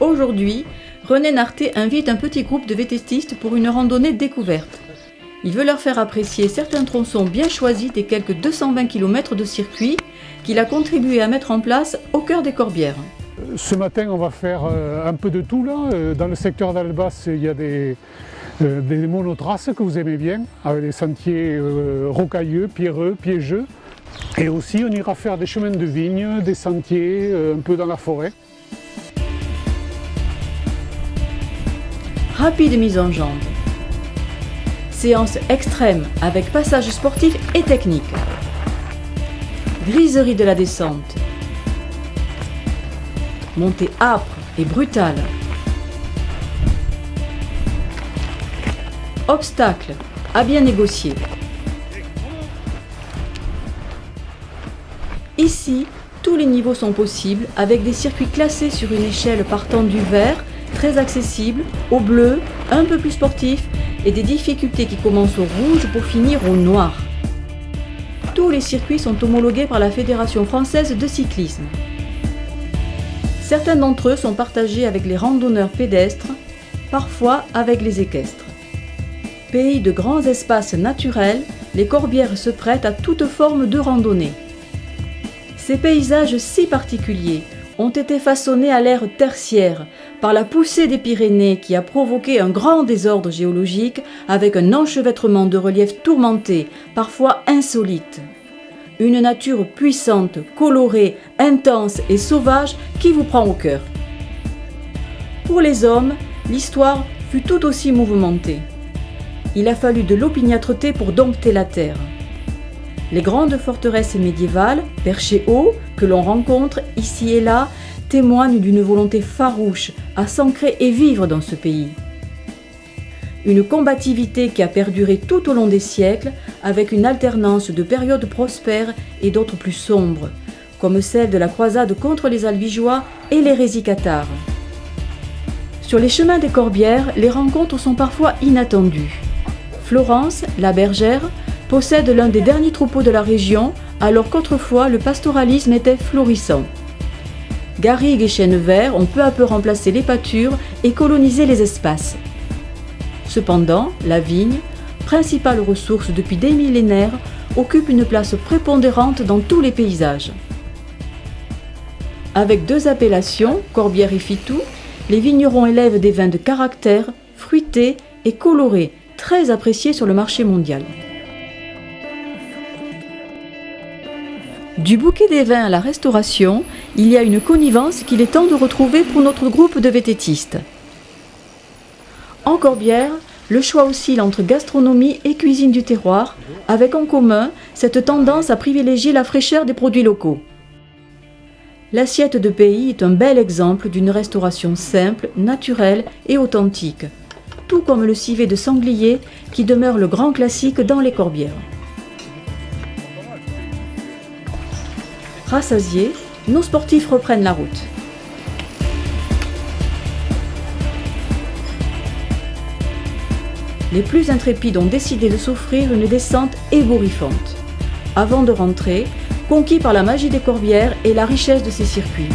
Aujourd'hui, René Narté invite un petit groupe de vététistes pour une randonnée découverte. Il veut leur faire apprécier certains tronçons bien choisis des quelques 220 km de circuit qu'il a contribué à mettre en place au cœur des Corbières. Ce matin, on va faire un peu de tout là. Dans le secteur d'Albas, il y a des monotraces que vous aimez bien, avec des sentiers rocailleux, pierreux, piégeux. Et aussi, on ira faire des chemins de vigne, des sentiers un peu dans la forêt. Rapide mise en jambe. Séance extrême avec passage sportif et technique. Griserie de la descente. Montée âpre et brutale. Obstacles à bien négocier. Ici, tous les niveaux sont possibles avec des circuits classés sur une échelle partant du vert, très accessible, au bleu, un peu plus sportif, et des difficultés qui commencent au rouge pour finir au noir. Tous les circuits sont homologués par la Fédération française de cyclisme. Certains d'entre eux sont partagés avec les randonneurs pédestres, parfois avec les équestres. Pays de grands espaces naturels, les Corbières se prêtent à toute forme de randonnée. Ces paysages si particuliers ont été façonnés à l'ère tertiaire par la poussée des Pyrénées qui a provoqué un grand désordre géologique avec un enchevêtrement de reliefs tourmentés, parfois insolites. Une nature puissante, colorée, intense et sauvage qui vous prend au cœur. Pour les hommes, l'histoire fut tout aussi mouvementée. Il a fallu de l'opiniâtreté pour dompter la terre. Les grandes forteresses médiévales, perchées haut, que l'on rencontre ici et là, témoignent d'une volonté farouche à s'ancrer et vivre dans ce pays. Une combativité qui a perduré tout au long des siècles, avec une alternance de périodes prospères et d'autres plus sombres, comme celle de la croisade contre les Albigeois et l'hérésie cathare. Sur les chemins des Corbières, les rencontres sont parfois inattendues. Florence, la bergère, possède l'un des derniers troupeaux de la région, alors qu'autrefois le pastoralisme était florissant. Garrigues et chênes verts ont peu à peu remplacé les pâtures et colonisé les espaces. Cependant, la vigne, principale ressource depuis des millénaires, occupe une place prépondérante dans tous les paysages. Avec deux appellations, Corbières et Fitou, les vignerons élèvent des vins de caractère, fruités et colorés, très appréciés sur le marché mondial. Du bouquet des vins à la restauration, il y a une connivence qu'il est temps de retrouver pour notre groupe de vététistes. En Corbières, le choix oscille entre gastronomie et cuisine du terroir, avec en commun cette tendance à privilégier la fraîcheur des produits locaux. L'assiette de pays est un bel exemple d'une restauration simple, naturelle et authentique, tout comme le civet de sanglier qui demeure le grand classique dans les Corbières. Rassasiés, nos sportifs reprennent la route. Les plus intrépides ont décidé de s'offrir une descente ébouriffante, avant de rentrer, conquis par la magie des Corbières et la richesse de ces circuits.